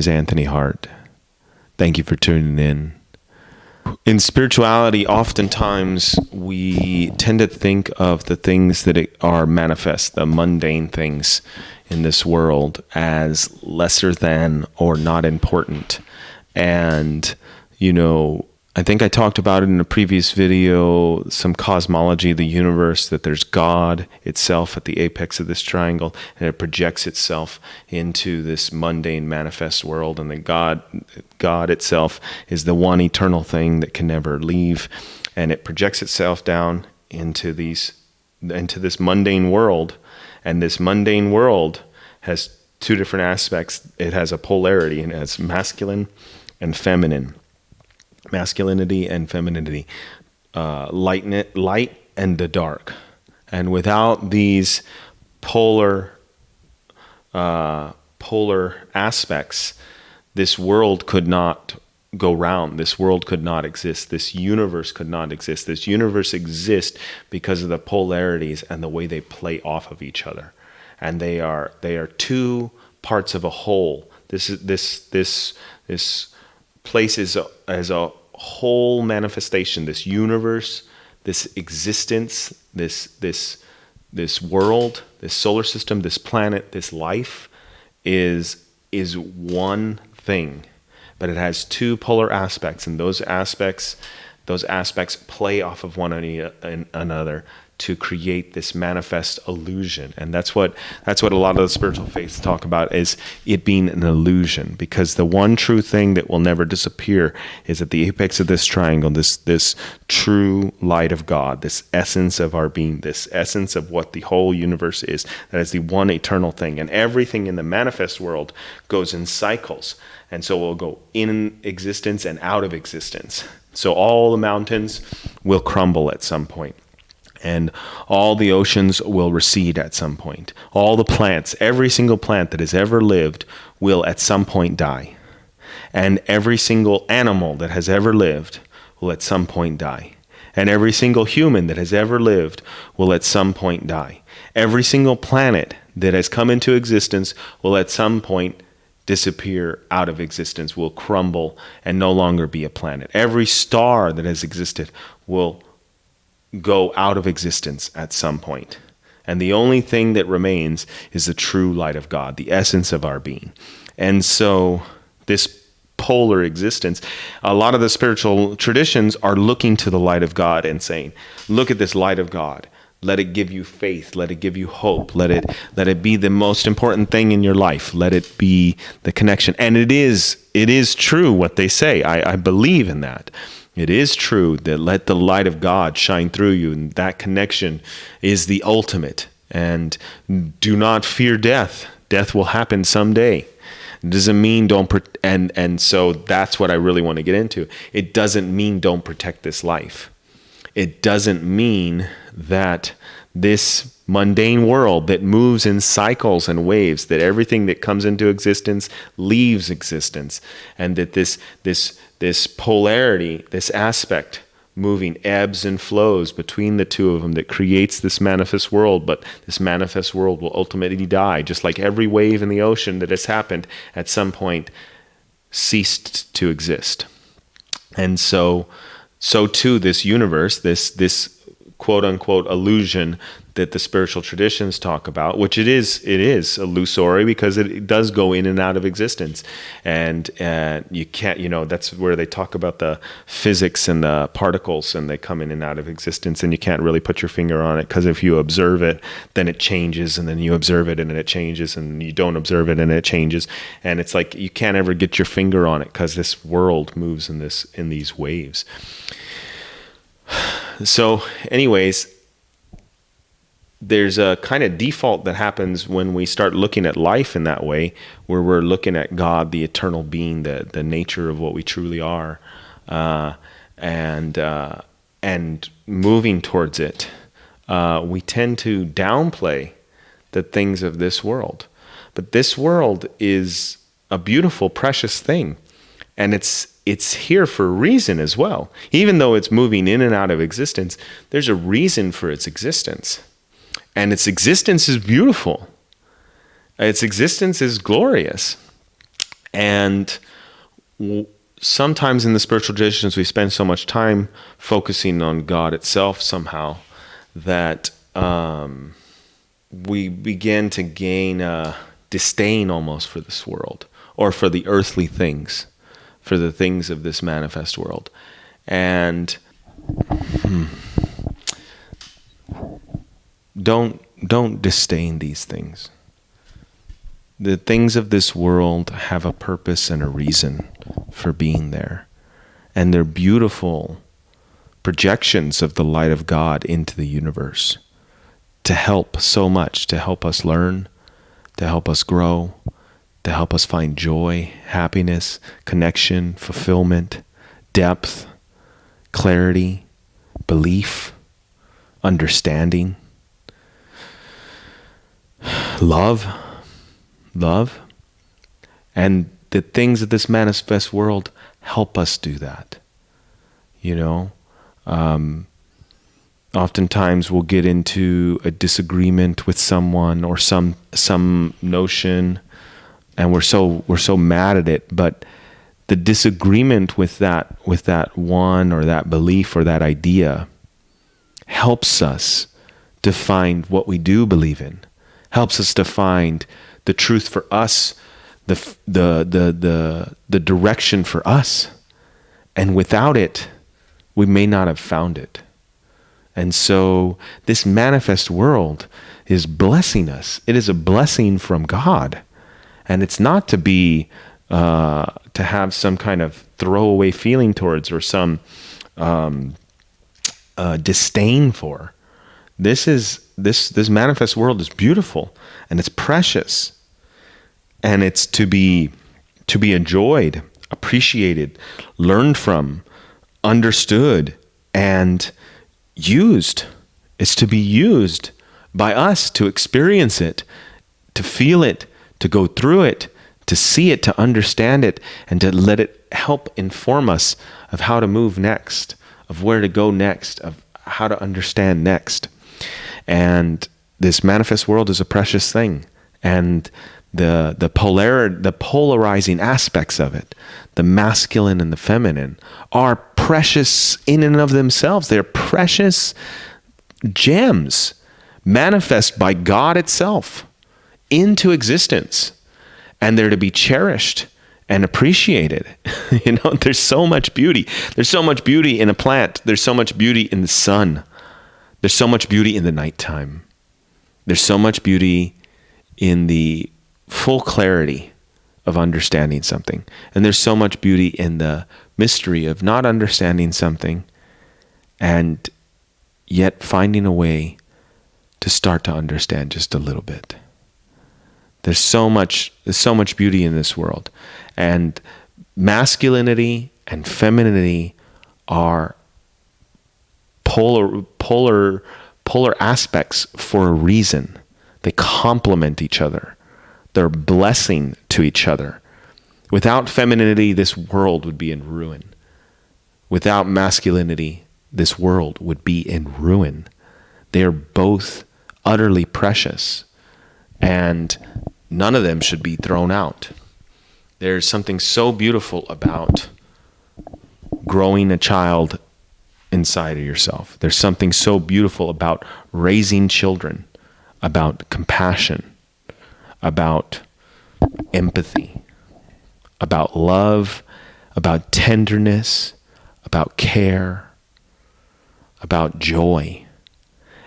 Is Anthony Hart. Thank you for tuning in. In spirituality, oftentimes we tend to think of the things that are manifest, the mundane things in this world, as lesser than or not important. And, I think I talked about it in a previous video, some cosmology of the universe, that there's God itself at the apex of this triangle, and it projects itself into this mundane manifest world, and that God itself is the one eternal thing that can never leave, and it projects itself down into this mundane world, and this mundane world has two different aspects. It has a polarity, and it has masculine and feminine. Masculinity and femininity, light and the dark. And without these polar aspects, this world could not go round. This world could not exist. This universe could not exist. This universe exists because of the polarities and the way they play off of each other. And they are two parts of a whole. This place is as a whole manifestation. This universe, this existence, this world, this solar system, this planet, this life is one thing, but it has two polar aspects, and those aspects play off of one another to create this manifest illusion. And that's what a lot of the spiritual faiths talk about, is it being an illusion, because the one true thing that will never disappear is at the apex of this triangle, this true light of God, this essence of our being, this essence of what the whole universe is, that is the one eternal thing. And everything in the manifest world goes in cycles, and so we'll go in existence and out of existence. So all the mountains will crumble at some point, and all the oceans will recede at some point. All the plants, every single plant that has ever lived, will at some point die. And every single animal that has ever lived will at some point die. And every single human that has ever lived will at some point die. Every single planet that has come into existence will at some point disappear out of existence, will crumble and no longer be a planet. Every star that has existed will go out of existence at some point. And the only thing that remains is the true light of God, the essence of our being. And so this polar existence, a lot of the spiritual traditions are looking to the light of God and saying, look at this light of God. Let it give you faith. Let it give you hope. Let it be the most important thing in your life. Let it be the connection. And it is true what they say. I believe in that. It is true that let the light of God shine through you, and that connection is the ultimate. And do not fear death. Death will happen someday. It doesn't mean and so that's what I really want to get into. It doesn't mean don't protect this life. It doesn't mean that this mundane world that moves in cycles and waves, that everything that comes into existence leaves existence, and that this polarity, this aspect moving ebbs and flows between the two of them, that creates this manifest world, but this manifest world will ultimately die, just like every wave in the ocean that has happened at some point ceased to exist. And so too this universe, this quote unquote illusion that the spiritual traditions talk about, which it is illusory, because it does go in and out of existence. And you can't, that's where they talk about the physics and the particles, and they come in and out of existence, and you can't really put your finger on it, because if you observe it, then it changes, and then you observe it and it changes, and you don't observe it and it changes. And it's like you can't ever get your finger on it, because this world moves in these waves. So anyways, there's a kind of default that happens when we start looking at life in that way, where we're looking at God, the eternal being, the nature of what we truly are, and moving towards it. We tend to downplay the things of this world. But this world is a beautiful, precious thing. And it's here for a reason as well. Even though it's moving in and out of existence, there's a reason for its existence. And its existence is beautiful. Its existence is glorious. And sometimes in the spiritual traditions, we spend so much time focusing on God itself somehow that we begin to gain a disdain almost for this world, or for the earthly things, for the things of this manifest world. And don't disdain these things. The things of this world have a purpose and a reason for being there. And they're beautiful projections of the light of God into the universe to help so much, to help us learn, to help us grow, to help us find joy, happiness, connection, fulfillment, depth, clarity, belief, understanding, love. And the things of this manifest world help us do that. Oftentimes we'll get into a disagreement with someone or some notion, and we're so mad at it. But the disagreement with that one or that belief or that idea helps us to find what we do believe in, helps us to find the truth for us, the direction for us. And without it, we may not have found it. And so this manifest world is blessing us. It is a blessing from God. And it's not to be, to have some kind of throwaway feeling towards, or some disdain for. This manifest world is beautiful, and it's precious, and it's to be enjoyed, appreciated, learned from, understood, and used. It's to be used by us to experience it, to feel it, to go through it, to see it, to understand it, and to let it help inform us of how to move next, of where to go next, of how to understand next. And this manifest world is a precious thing. And the polarizing aspects of it, the masculine and the feminine, are precious in and of themselves. They're precious gems manifest by God itself into existence. And they're to be cherished and appreciated. There's so much beauty. There's so much beauty in a plant. There's so much beauty in the sun. There's so much beauty in the nighttime. There's so much beauty in the full clarity of understanding something. And there's so much beauty in the mystery of not understanding something and yet finding a way to start to understand just a little bit. There's so much beauty in this world. And masculinity and femininity are polar aspects for a reason. They complement each other. They're a blessing to each other. Without femininity, this world would be in ruin. Without masculinity, this world would be in ruin. They are both utterly precious, and none of them should be thrown out. There's something so beautiful about growing a child inside of yourself. There's something so beautiful about raising children, about compassion, about empathy, about love, about tenderness, about care, about joy.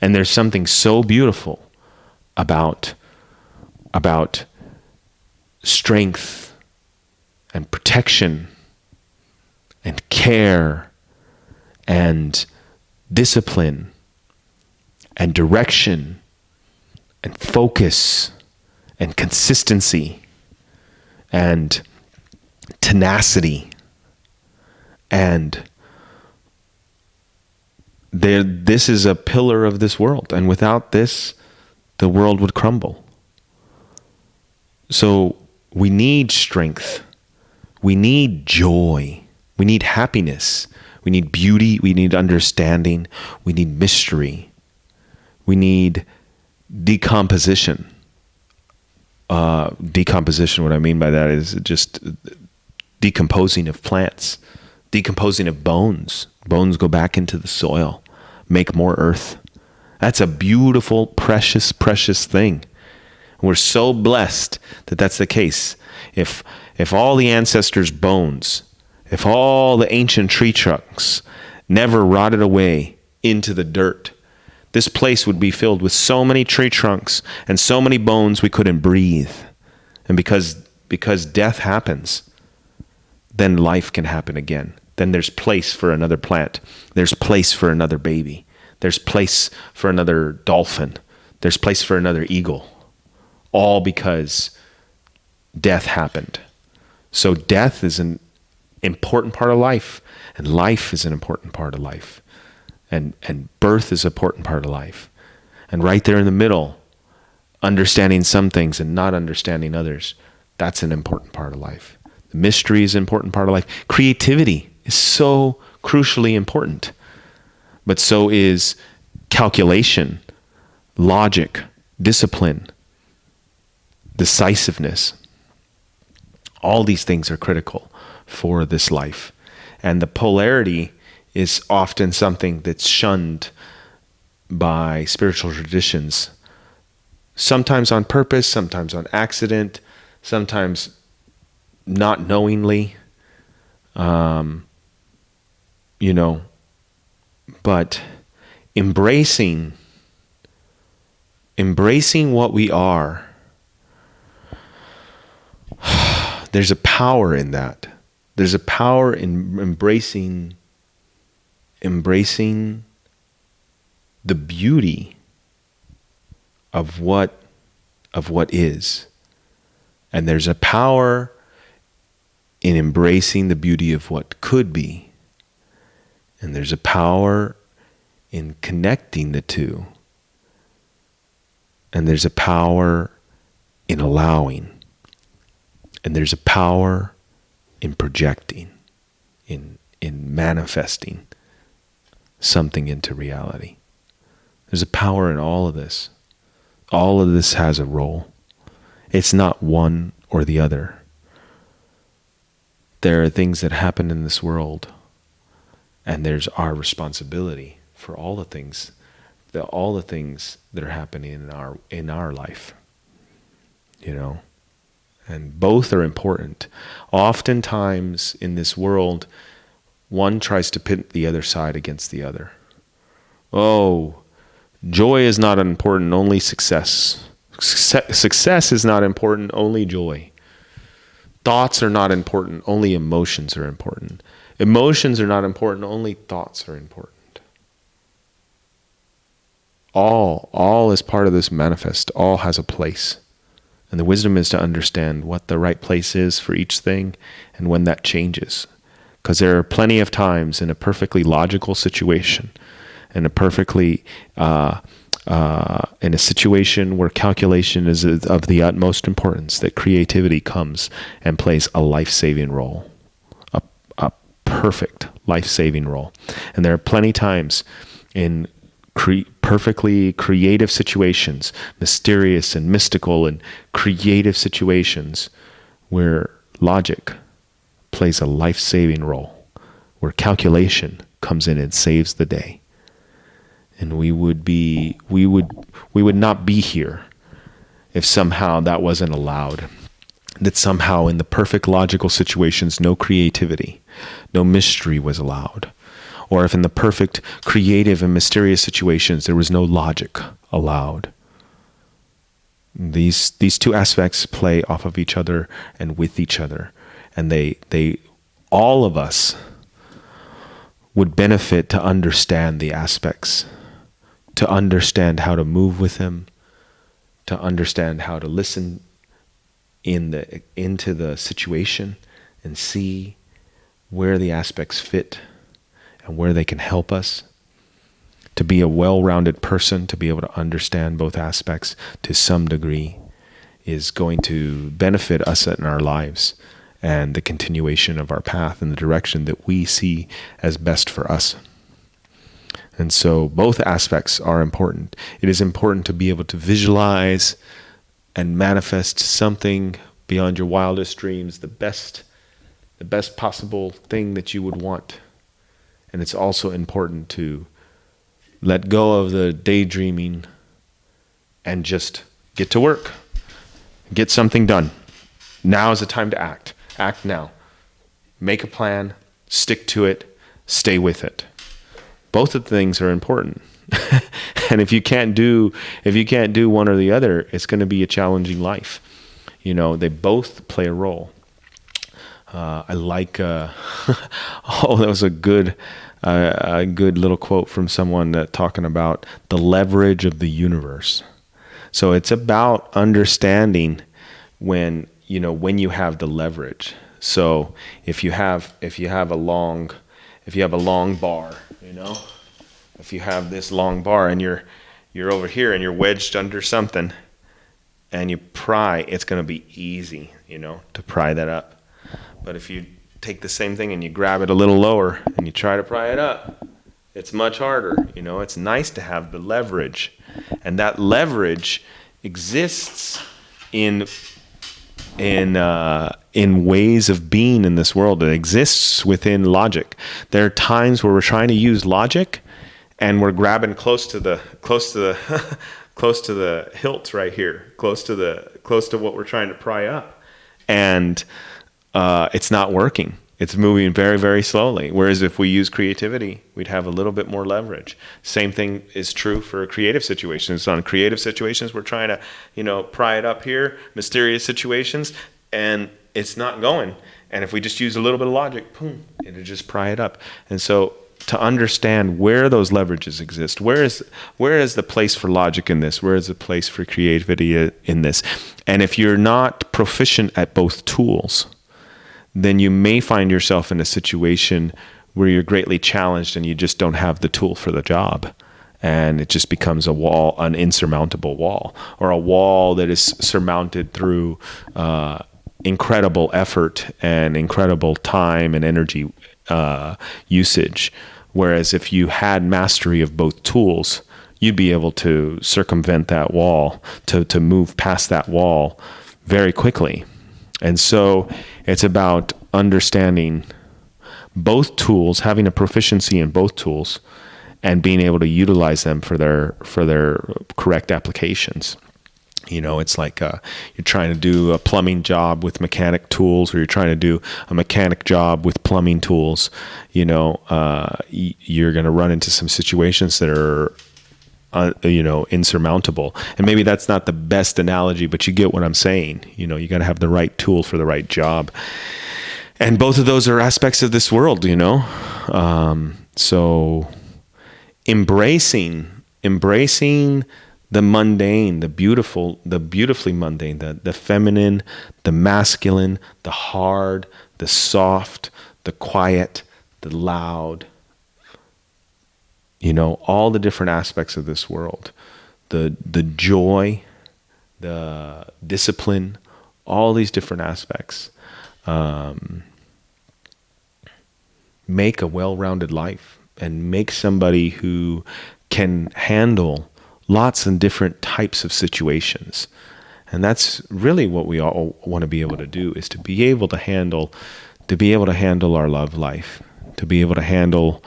And there's something so beautiful about strength and protection and care and discipline and direction and focus and consistency and tenacity. And this is a pillar of this world. And without this, the world would crumble. So we need strength. We need joy. We need happiness. We need beauty. We need understanding. We need mystery. We need decomposition. decomposition, what I mean by that is just decomposing of plants, decomposing of bones. Bones go back into the soil, make more earth. That's a beautiful, precious, precious thing. We're so blessed that that's the case. If all the ancestors' bones, if all the ancient tree trunks never rotted away into the dirt, this place would be filled with so many tree trunks and so many bones we couldn't breathe. And because death happens, then life can happen again. Then there's place for another plant. There's place for another baby. There's place for another dolphin. There's place for another eagle. All because death happened. So death is an important part of life, and life is an important part of life. And birth is an important part of life. And right there in the middle, understanding some things and not understanding others, that's an important part of life. The mystery is an important part of life. Creativity is so crucially important. But so is calculation, logic, discipline, decisiveness. All these things are critical for this life. And the polarity is often something that's shunned by spiritual traditions, sometimes on purpose, sometimes on accident, sometimes not knowingly, but embracing what we are, there's a power in that. There's a power in embracing the beauty of what is. And there's a power in embracing the beauty of what could be. And there's a power in connecting the two. And there's a power in allowing. And there's a power in projecting, in manifesting something into reality. There's a power in all of this. All of this has a role. It's not one or the other. There are things that happen in this world, and there's our responsibility for all the things that are happening in our life. And both are important. Oftentimes in this world, one tries to pit the other side against the other. Oh, joy is not important, only success. Success is not important, only joy. Thoughts are not important, only emotions are important. Emotions are not important, only thoughts are important. All is part of this manifest. All has a place. And the wisdom is to understand what the right place is for each thing and when that changes. Because there are plenty of times in a perfectly logical situation, in a perfectly in a situation where calculation is of the utmost importance, that creativity comes and plays a life-saving role, a perfect life-saving role. And there are plenty times in perfectly creative situations, mysterious and mystical and creative situations, where logic plays a life-saving role, where calculation comes in and saves the day. And we would not be here if somehow that wasn't allowed. That somehow in the perfect logical situations, no creativity, no mystery was allowed. Or if in the perfect creative and mysterious situations, there was no logic allowed. These two aspects play off of each other and with each other. And they all of us would benefit to understand the aspects, to understand how to move with them, to understand how to listen into the situation and see where the aspects fit and where they can help us. To be a well-rounded person, to be able to understand both aspects to some degree, is going to benefit us in our lives and the continuation of our path in the direction that we see as best for us. And so both aspects are important. It is important to be able to visualize and manifest something beyond your wildest dreams, the best possible thing that you would want. And it's also important to let go of the daydreaming and just get to work. Get something done. Now is the time to act. Act now. Make a plan, stick to it, stay with it. Both of the things are important. And if you can't do one or the other, it's going to be a challenging life. They both play a role. I like that was a good little quote from someone talking about the leverage of the universe. So it's about understanding when you have the leverage. So if you have a long bar, if you have this long bar and you're over here and you're wedged under something and you pry, it's going to be easy, to pry that up. But if you take the same thing and you grab it a little lower and you try to pry it up, it's much harder. It's nice to have the leverage. And that leverage exists in ways of being in this world. It exists within logic. There are times where we're trying to use logic and we're grabbing close to the hilt right here, close to what we're trying to pry up. And it's not working. It's moving very, very slowly. Whereas if we use creativity, we'd have a little bit more leverage. Same thing is true for creative situations. On creative situations, we're trying to, pry it up here, mysterious situations, and it's not going. And if we just use a little bit of logic, boom, it'll just pry it up. And so to understand where those leverages exist, where is the place for logic in this? Where is the place for creativity in this? And if you're not proficient at both tools, then you may find yourself in a situation where you're greatly challenged and you just don't have the tool for the job. And it just becomes an insurmountable wall, or a wall that is surmounted through incredible effort and incredible time and energy usage. Whereas if you had mastery of both tools, you'd be able to circumvent that wall, to move past that wall very quickly. And so it's about understanding both tools, having a proficiency in both tools, and being able to utilize them for their correct applications. It's like you're trying to do a plumbing job with mechanic tools, or you're trying to do a mechanic job with plumbing tools. You're going to run into some situations that are insurmountable. And maybe that's not the best analogy, but you get what I'm saying. You got to have the right tool for the right job. And both of those are aspects of this world, So embracing the mundane, the beautifully mundane, the feminine, the masculine, the hard, the soft, the quiet, the loud, all the different aspects of this world, the joy, the discipline, all these different aspects, make a well-rounded life and make somebody who can handle lots and different types of situations. And that's really what we all want to be able to do, is to be able to handle our love life, to be able to handle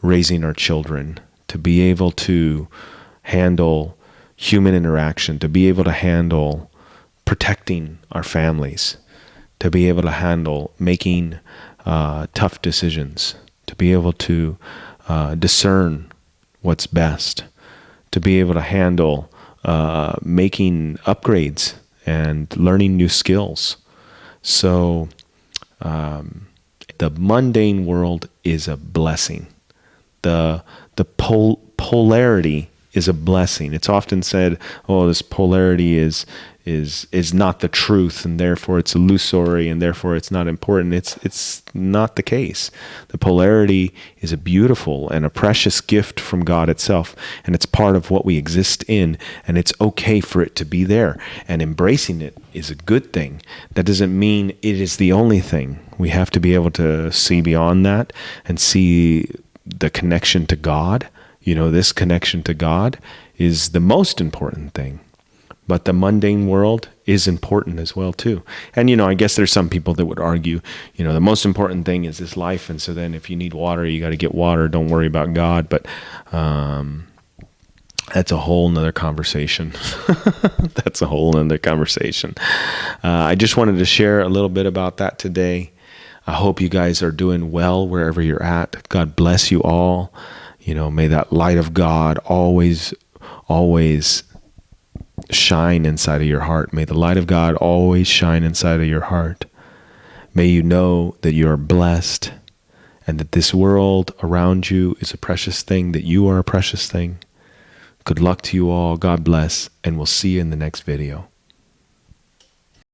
raising our children, to be able to handle human interaction, to be able to handle protecting our families, to be able to handle making tough decisions, to be able to discern what's best, to be able to handle making upgrades and learning new skills. So the mundane world is a blessing. The polarity is a blessing. It's often said, "Oh, this polarity is not the truth, and therefore it's illusory, and therefore it's not important." It's not the case. The polarity is a beautiful and a precious gift from God itself, and it's part of what we exist in, and it's okay for it to be there. And embracing it is a good thing. That doesn't mean it is the only thing. We have to be able to see beyond that and see the connection to God. This connection to God is the most important thing. But the mundane world is important as well too. And I guess there's some people that would argue, the most important thing is this life, and so then if you need water, you got to get water. Don't worry about God. But that's a whole nother conversation. That's a whole nother conversation. I just wanted to share a little bit about that today. I hope you guys are doing well wherever you're at. God bless you all. May that light of God always shine inside of your heart. May the light of God always shine inside of your heart. May you know that you are blessed and that this world around you is a precious thing, that you are a precious thing. Good luck to you all. God bless, and we'll see you in the next video.